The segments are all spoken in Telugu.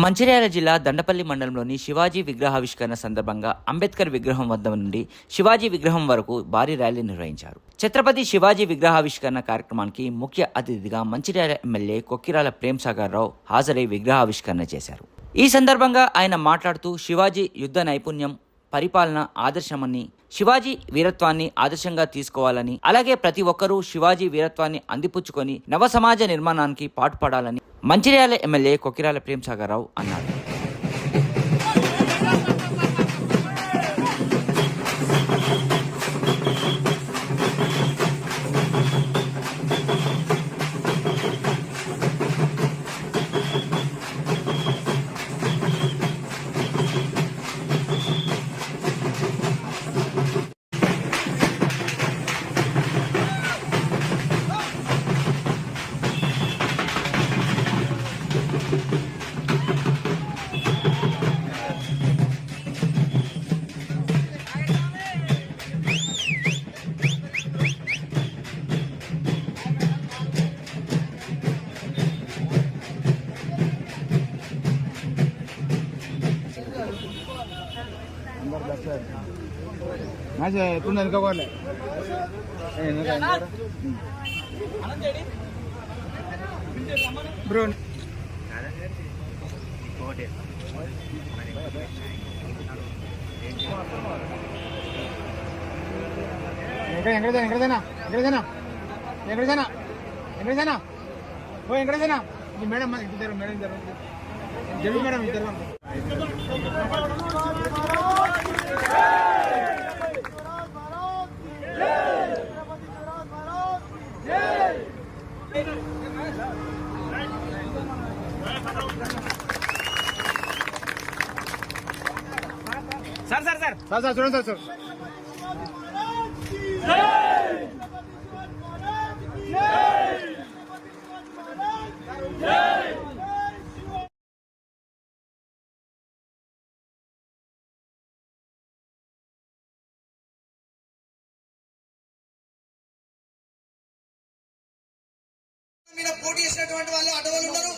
మంచిర్యాల జిల్లా దండపల్లి మండలంలోని శివాజీ విగ్రహావిష్కరణ సందర్భంగా అంబేద్కర్ విగ్రహం వద్ద నుండి శివాజీ విగ్రహం వరకు భారీ ర్యాలీ నిర్వహించారు. ఛత్రపతి శివాజీ విగ్రహావిష్కరణ కార్యక్రమానికి ముఖ్య అతిథిగా మంచిర్యాల ఎమ్మెల్యే కొక్కిరాల ప్రేమ్సాగర్ రావు హాజరై విగ్రహావిష్కరణ చేశారు. ఈ సందర్భంగా ఆయన మాట్లాడుతూ శివాజీ యుద్ధ నైపుణ్యం, పరిపాలన ఆదర్శమని, శివాజీ వీరత్వాన్ని ఆదర్శంగా తీసుకోవాలని, అలాగే ప్రతి ఒక్కరూ శివాజీ వీరత్వాన్ని అందిపుచ్చుకొని నవ సమాజ నిర్మాణానికి పాటుపడాలని మంచిర్యాల ఎమ్మెల్యే కొక్కిరాల ప్రేమ్సాగర్ రావు అన్నారు. బ్రో ఎక్కడైనా మేడం ఇద్దరు మేడం జడ్జి మేడం ఇద్దరు సార్ చూడండి సార్ మీద పోటీ చేసినటువంటి వాళ్ళు అడవులు ఉన్నారు.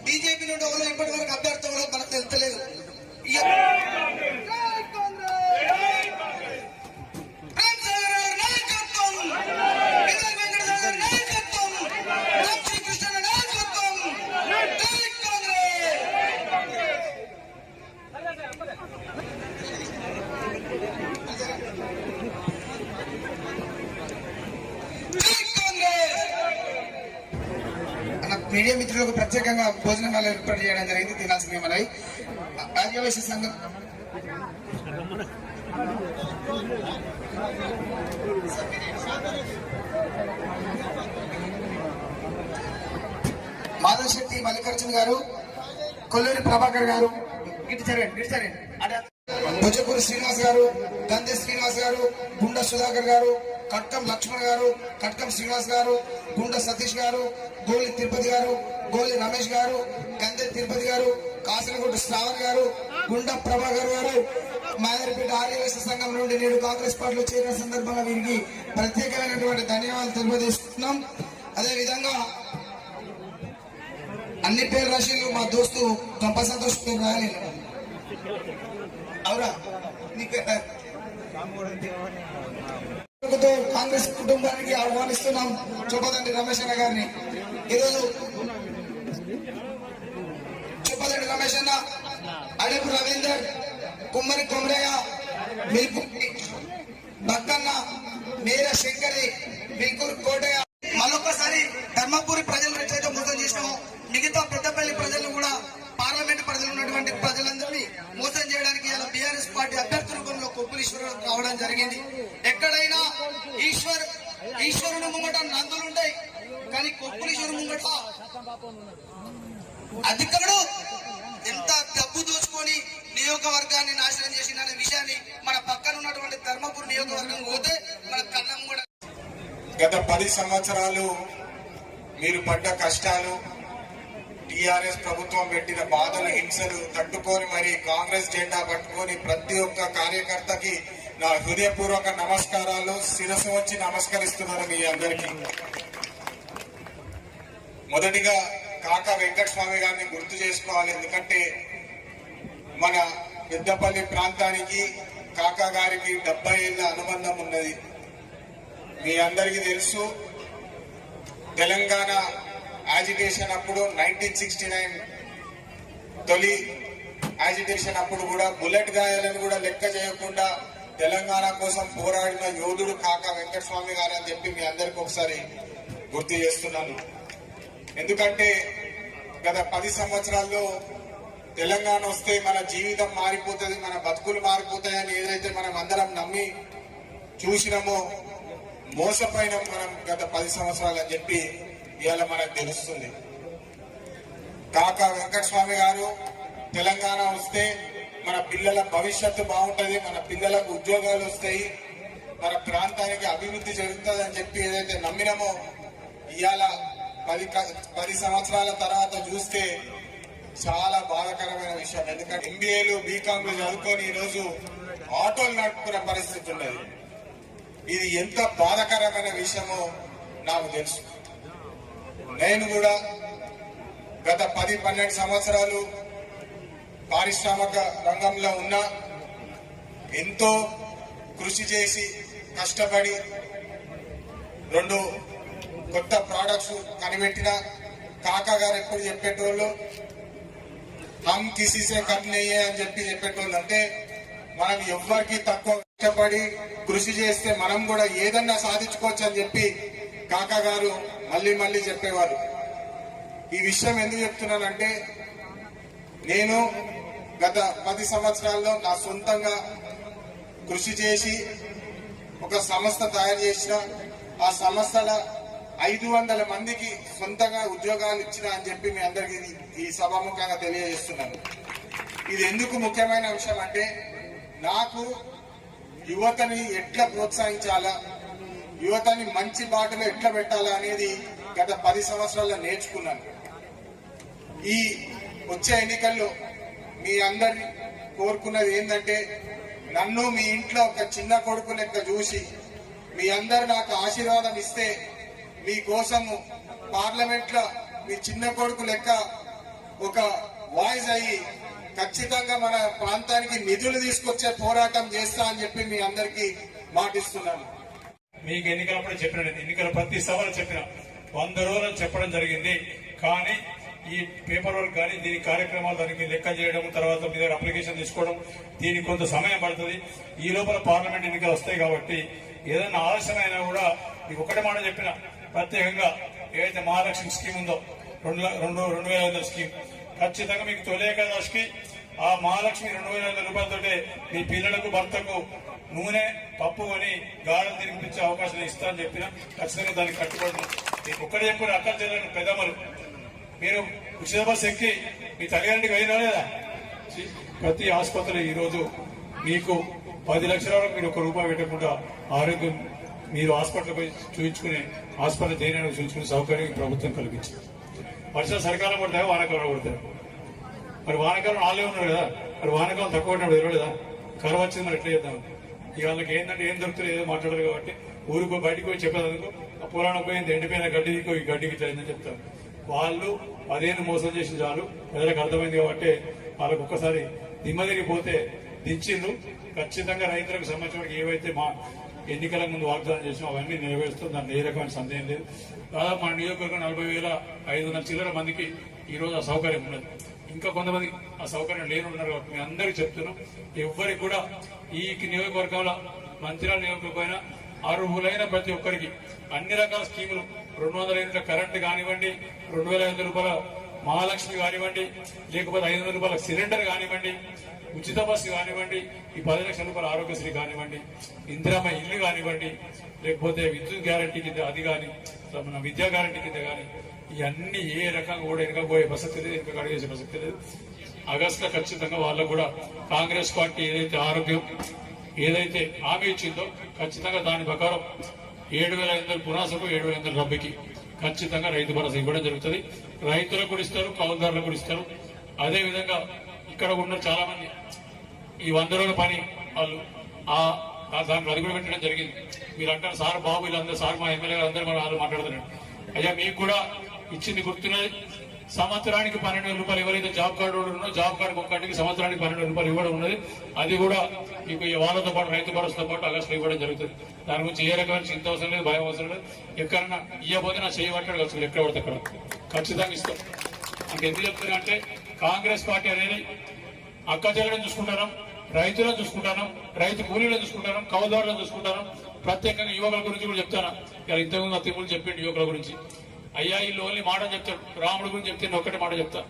బీజేపీ నుండి ఎవరు ఇప్పటి వరకు అభ్యర్థులు మనకు తెలుస్తలేదు. మీడియా మిత్రులకు ప్రత్యేకంగా భోజనాలు ఏర్పాటు చేయడం జరిగింది. తినాల్సింది మనవి ఆదివాసీ సంఘం మాధవ్ శెట్టి మల్లికార్జున గారు, కొల్లూరి ప్రభాకర్ గారు, భుజపూరి శ్రీనివాస్ గారు, గంధి శ్రీనివాస్ గారు, గుండ సుధాకర్ గారు, కట్కం లక్ష్మణ్ గారు, కట్కం శ్రీనివాస్ గారు, గుండ సతీష్ గారు, గోలి తిరుపతి గారు, గోలి రమేష్ గారు, గంధి తిరుపతి గారు, కాసనగుట్ట శ్రావణ్ గారు, గుండ ప్రభాకర్ గారు మాదరిపేట ఆదివాసీ సంఘం నుండి నేడు కాంగ్రెస్ పార్టీలో చేరిన సందర్భంగా వీరికి ప్రత్యేకమైనటువంటి ధన్యవాదాలు తెలియజేస్తున్నాం. అదేవిధంగా అన్ని పేరు రాశిలు మా దోస్తు గొప్ప సంతోష్ పేరు రాయలేదు అవురా కాంగ్రెస్ కుటుంబానికి ఆహ్వానిస్తున్నాం చొప్పదండి రమేష్ అన్న గారిని. ఈరోజు చొప్పదండి రమేష్ అన్న, అడపు రవీందర్, కుమ్మరి కొమరయ్య, మిల్పూరి బక్కన్న, మేర శంకరి, మిల్కూరు కోటయ్య, మరొకసారి ధర్మపురి ప్రజలు ఎట్లయితే మోసం చేసినామో మిగతా పెద్దపల్లి ప్రజలు కూడా, పార్లమెంట్ ప్రజలు ఉన్నటువంటి ప్రజలందరినీ మోసం చేయడానికి ఇలా బీఆర్ఎస్ పార్టీ అభ్యర్థి రూపంలో కొప్పులీశ్వరం రావడం జరిగింది. ఎక్కడైనా ఈశ్వరుని ముంగట నందులుంటాయి, కానీ కొప్పులీశ్వరు ముంగట అధికారుడు ఎంత డబ్బు దోచుకొని నియోజకవర్గాన్ని నాశనం చేసిందనే విషయాన్ని మన పక్కన ఉన్నటువంటి ధర్మపురి నియోజకవర్గం పోతే మన కన్నం కూడా. గత 10 సంవత్సరాలు మీరు పడ్డ కష్టాలు, టీఆర్ఎస్ ప్రభుత్వం పెట్టిన బాధలు, హింసలు తట్టుకొని మరి కాంగ్రెస్ జెండా పట్టుకొని ప్రతి ఒక్క కార్యకర్తకి నా హృదయపూర్వక నమస్కారాలు, శిరస్సు వచ్చి నమస్కరిస్తున్నాను మీ అందరికీ. మొదటిగా కాకా వెంకటస్వామి గారిని గుర్తు చేసుకోవాలి. ఎందుకంటే మన పెద్దపల్లి ప్రాంతానికి కాకా గారికి 70 ఏళ్ల అనుబంధం ఉన్నది. మీ అందరికీ తెలుసు, తెలంగాణ యాజిటేషన్ అప్పుడు 1969 తొలి యాజిటేషన్ అప్పుడు కూడా బుల్లెట్ గాయాలను కూడా లెక్క చేయకుండా తెలంగాణ కోసం పోరాడిన యోధుడు కాకా వెంకటస్వామి గారు అని చెప్పి మీ అందరికి ఒకసారి గుర్తు చేస్తున్నాను. ఎందుకంటే గత 10 సంవత్సరాల్లో తెలంగాణ వస్తే మన జీవితం మారిపోతుంది, మన బతుకులు మారిపోతాయని ఏదైతే మనం అందరం నమ్మి చూసినామో మోసపోయినాం మనం గత 10 సంవత్సరాలు అని చెప్పి ఇవాళ మనకు తెలుస్తుంది. కాకా వెంకటస్వామి గారు తెలంగాణ వస్తే మన పిల్లల భవిష్యత్తు బాగుంటది, మన పిల్లలకు ఉద్యోగాలు వస్తాయి, మన ప్రాంతానికి అభివృద్ధి జరుగుతుంది అని చెప్పి ఏదైతే నమ్మినామో ఇవాళ 10 సంవత్సరాల తర్వాత చూస్తే చాలా బాధాకరమైన విషయం. ఎందుకంటే ఎంబీఏలు బీకాంలు చదువుకొని ఈరోజు ఆటోలు నడుపుకునే పరిస్థితి ఉన్నది. ఇది ఎంత బాధాకరమైన విషయమో నాకు తెలుసు. నేను కూడా గత 10-12 సంవత్సరాలు పారిశ్రామిక రంగంలో ఉన్న ఎంతో కృషి చేసి కష్టపడి 2 కొత్త ప్రోడక్ట్స్ కనిపెట్టిన కాకా గారు ఎప్పుడు చెప్పేటోళ్ళు హమ్ కిసీసే కమ్ నయ్యే అని చెప్పేటోళ్ళు. అంటే మనం ఎవ్వరికి తక్కువ కష్టపడి కృషి చేస్తే మనం కూడా ఏదన్నా సాధించుకోవచ్చు అని చెప్పి కాకా గారు మళ్ళీ మళ్ళీ చెప్పేవారు. ఈ విషయం ఎందుకు చెప్తున్నానంటే నేను గత 10 సంవత్సరాల్లో నా సొంతంగా కృషి చేసి ఒక సంస్థ తయారు చేసిన, ఆ సంస్థల 500 మందికి సొంతంగా ఉద్యోగాలు ఇచ్చిన అని చెప్పి మీ అందరికీ ఈ సభాముఖంగా తెలియజేస్తున్నాను. ఇది ఎందుకు ముఖ్యమైన విషయం అంటే నాకు యువతని ఎట్లా ప్రోత్సహించాలా, యువతని మంచి బాటలో ఎట్లా పెట్టాలా అనేది గత 10 సంవత్సరాల్లో నేర్చుకున్నాను. ఈ వచ్చే ఎన్నికల్లో మీ అందరిని కోరుకున్నది ఏంటంటే నన్ను మీ ఇంట్లో ఒక చిన్న కొడుకు లెక్క చూసి మీ అందరు నాకు ఆశీర్వాదం ఇస్తే మీకోసము పార్లమెంట్ లో మీ చిన్న కొడుకు లెక్క ఒక వాయిస్ అయ్యి ఖచ్చితంగా మన ప్రాంతానికి నిధులు తీసుకొచ్చే పోరాటం చేస్తా అని చెప్పి మీ అందరికీ మాటిస్తున్నాను. మీకు ఎన్నికలప్పుడు చెప్పిన ఎన్నికల ప్రతి సభలో చెప్పిన 100 రోజులు చెప్పడం జరిగింది. కానీ ఈ పేపర్ వర్క్ కానీ దీని కార్యక్రమాలు దానికి లెక్క చేయడం, తర్వాత మీ దగ్గర అప్లికేషన్ తీసుకోవడం, దీనికి కొంత సమయం పడుతుంది. ఈ లోపల పార్లమెంట్ ఎన్నికలు వస్తాయి కాబట్టి ఏదైనా ఆలస్యమైనా కూడా మీకు ఒకటే మాట చెప్పిన, ప్రత్యేకంగా ఏదైతే మహాలక్ష్మి స్కీమ్ ఉందో 2,500 స్కీమ్ ఖచ్చితంగా మీకు తొలి ఏకాదశికి ఆ మహాలక్ష్మి 2,500 రూపాయలతోటే మీ పిల్లలకు భర్తకు నూనె పప్పు కొని గాఢం తినిపించే అవకాశం ఇస్తా అని చెప్పిన ఖచ్చితంగా దానికి కట్టుబడి మీకు ఒక్కడే చెప్పుకుని అక్కలు చెల్లెలు పెద్దమ్మలు మీరు ఉచిత బస్ ఎక్కి మీ తల్లిదండ్రికి అయినా లేదా? ప్రతి ఆసుపత్రి ఈరోజు మీకు 10 లక్షల వరకు మీరు 1 రూపాయి పెట్టకుండా ఆరోగ్యం మీరు హాస్పిటల్ పోయి చూపించుకునే హాస్పిటల్ దేని చూపించుకునే సౌకర్యం ప్రభుత్వం కల్పించింది. వర్షాలు సరికాలం పడతాయో వానాకాలం పడతాయి. మరి వానాకాలం వాళ్ళే ఉన్నారు కదా, మరి వానాకాలం తక్కువ పడినప్పుడు తెలియలేదా? కరువు వచ్చింది, మరి ఎట్లా చేద్దాం? ఇక వాళ్ళకి ఏంటంటే ఏం దొరుకుతుంది ఏదో మాట్లాడరు కాబట్టి ఊరికి బయటకు పోయి చెప్పేందుకు ఆ పురాణం పోయింది ఎండిపోయిన గడ్డి దిక్కు ఈ గడ్డికి ఇట్లా చెప్తారు. వాళ్ళు 10 మోసం చేసిన చాలు ప్రజలకు అర్థమైంది కాబట్టి వాళ్ళకు ఒక్కసారి దిమ్మదిరిగిపోతే దించిండ్రు. ఖచ్చితంగా రైతులకు సంబంధించిన ఏవైతే మా ఎన్నికల ముందు వాగ్దానం చేసినా అవన్నీ నెరవేరుస్తూ దాన్ని ఏ రకమైన సందేహం లేదు. దాదాపు మన నియోజకవర్గం 40,500 చిల్లర మందికి ఈ రోజు ఆ సౌకర్యం ఉన్నది. ఇంకా కొంతమంది ఆ సౌకర్యం లేనున్నారు కాబట్టి మీ అందరికీ చెప్తున్నాం, ఎవ్వరికి కూడా ఈ నియోజకవర్గంలో మంత్రిరాల నియోజకవర్గం అర్హులైన ప్రతి ఒక్కరికి అన్ని రకాల స్కీములు 200 యూనిట్ల కరెంటు కానివ్వండి, 2,500 రూపాయల మహాలక్ష్మి కానివ్వండి, లేకపోతే 500 రూపాయల సిలిండర్ కానివ్వండి, ఉచిత బస్సు కానివ్వండి, ఈ 10 లక్షల రూపాయల ఆరోగ్యశ్రీ కానివ్వండి, ఇందిరమ్మ ఇల్లు కానివ్వండి, లేకపోతే విద్యుత్ గ్యారంటీ కింద అది కానీ, మన విద్యా గ్యారంటీ కింద కానీ, ఇవన్నీ ఏ రకంగా కూడా వెనకపోయే ప్రసక్తి లేదు, వెనక అడిగేసే ప్రసక్తి లేదు. ఆగస్టులో ఖచ్చితంగా వాళ్ళకు కూడా కాంగ్రెస్ పార్టీ ఏదైతే ఆరోగ్యం ఏదైతే హామీ ఇచ్చిందో ఖచ్చితంగా దాని ప్రకారం 7,500 పునాసకు 7,500 రబ్బీకి ఖచ్చితంగా రైతు భరోసా ఇవ్వడం జరుగుతుంది. రైతులకు కూడా ఇస్తారు, కౌలుదారులకు కూడా ఇస్తారు. అదేవిధంగా ఇక్కడ ఉన్న చాలా మంది ఈ 100 రోజుల పని వాళ్ళు దానికి అది కూడా పెట్టడం జరిగింది. మీరు అంటారు సార్ బాబు వీళ్ళందరూ సార్ మా ఎమ్మెల్యే గారు అందరూ వాళ్ళు మాట్లాడుతున్నారు. అయ్యా మీకు కూడా ఇచ్చింది గుర్తున్నది. సంవత్సరానికి 12,000 రూపాయలు ఎవరైతే జాబ్ కార్డు ఉన్నో జాబ్ కార్డు ఒక్కటికి సంవత్సరానికి 12,000 రూపాయలు ఇవ్వడం ఉన్నది. అది కూడా మీకు వాళ్ళతో పాటు రైతు భరోసాతో పాటు ఆగస్టులో ఇవ్వడం జరుగుతుంది. దాని గురించి ఏ రకమైన చింత అవసరం లేదు, భయం అవసరం లేదు. ఎక్కడన్నా ఇవ్వబోతే నా చేయబట్టాడు ఖర్చు ఎక్కడ పడితే అక్కడ ఖచ్చితంగా ఇస్తాం. అంటే ఎందుకు చెప్తున్నా అంటే కాంగ్రెస్ పార్టీ అనేది అక్క చెల్లెలను చూసుకుంటాం, రైతులను చూసుకుంటాను, రైతు కూలీలను చూసుకుంటాను, కౌలుదారులను చూసుకుంటాను. ప్రత్యేకంగా యువకుల గురించి కూడా చెప్తాను. ఇలా ఇంతకుముందు అతిములు చెప్పిండు యువకుల గురించి. అయ్యా వీళ్ళు ఓన్లీ మాట చెప్తాడు, రాముడి గురించి చెప్తే నేను ఒక్కటే మాట చెప్తా.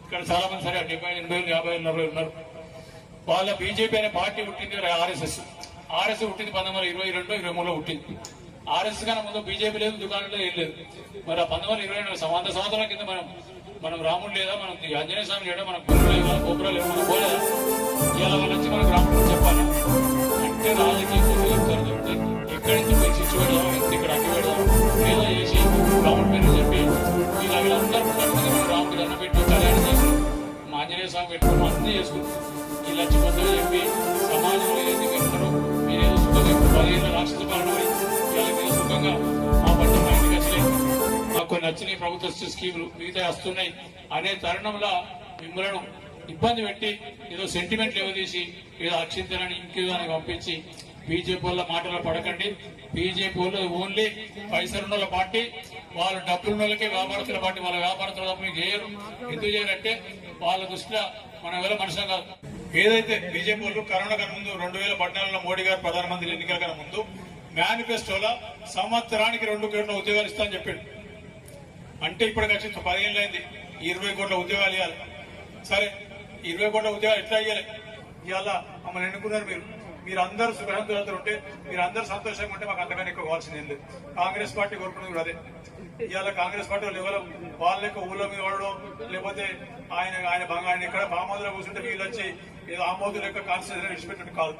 ఇక్కడ చాలా మంది సరే 70, 80, 50, 40 ఉన్నారు. వాళ్ళ బీజేపీ అనే పార్టీ పుట్టింది ఆర్ఎస్ఎస్ పుట్టింది 1922, 23లో పుట్టింది. ఆర్ఎస్ఎస్ కన్నా ముందు బీజేపీ లేదు, దుకాణంలో ఏం లేదు. మరి ఆ 1922 సంవత్సరాల కింద మనం రాముడు లేదా, మనం ఆంజనేయ స్వామి లేదా, మన గోపురాలు లేవు, మనం పోలేదా? ఇలా వాళ్ళ వచ్చి మనకు రాముడు చెప్పాలి అంటే రాజకీయ చెప్తారు. చెప్తే ఎక్కడి నుంచి పోయి చిచ్చు పెడదాం, ఇక్కడ అడ్డు పెడదాం, ఏదో చేసి రాముడి పేరు చెప్పి వీళ్ళందరూ మనం రాముడి దండం పెట్టి కళ్యాణం చేసి మా ఆంజనేయ స్వామి పెట్టుకుని అన్నీ చేసుకుంటాం. వీళ్ళు వచ్చి కొత్తగా చెప్పి సమాజంలో ఏదైతే పెడతారో మీరేదో సుఖంగా 10 ఏళ్ళ రాక్షస పాలన వీళ్ళ మీద సుఖంగా మా పంట మా ఇంటికి వచ్చలేదు, మాకు కొన్ని నచ్చినాయి ప్రభుత్వ స్కీములు మిగతా వస్తున్నాయి అనే తరుణంలో మిమ్మల్ని ఇబ్బంది పెట్టి ఏదో సెంటిమెంట్ లేవదీసి ఏదో అక్షింతలని ఇంకేదో అని పంపించి బీజేపీ వాళ్ళ మాటలో పడకండి. బీజేపీ వాళ్ళు ఓన్లీ పైసలున్న పార్టీ, వాళ్ళ డబ్బులున్న వాళ్ళకే వ్యాపారస్తుల పార్టీ. వాళ్ళ వ్యాపారస్తుల తప్ప మీకు చేయరు. ఎందుకు చేయరంటే వాళ్ళ దృష్టిలో మనం ఎవరో మనుషులం కాదు. ఏదైతే బీజేపీ వాళ్ళు కరోనా కన్నా ముందు 2014లో మోడీ గారు ప్రధానమంత్రి ఎన్నికల కన్నా ముందు మేనిఫెస్టోలో సంవత్సరానికి 2 కోట్ల ఉద్యోగాలు ఇస్తామని చెప్పాడు. అంటే ఇప్పటికి వచ్చి 10 ఏళ్ళు అయింది, 20 కోట్ల ఉద్యోగాలు ఇవ్వాలి. సరే 20 కోట్ల ఉద్యోగాలు ఎట్లా ఇవ్వాలి? ఇవాళ మమ్మల్ని ఎన్నుకున్నారు మీరు అందరూ సుఖశాంతులతో ఉంటే, మీరు అందరూ సంతోషంగా ఉంటే మాకు అంతకన్నా ఎక్కువ కావాల్సింది ఏం లేదు. కాంగ్రెస్ పార్టీ కోరుకున్నది కూడా అదే. ఇవాళ కాంగ్రెస్ పార్టీ వాళ్ళు ఎవరు వాళ్ళ లెక్క ఊళ్ళో మీద వాడడం, లేకపోతే ఆయన ఎక్కడ పామోదులో కూర్చుంటే వీళ్ళు వచ్చి ఏదో ఆమోదు లెక్క కాన్స్టిట్యూషన్ విడిచిపెట్టడం కాదు.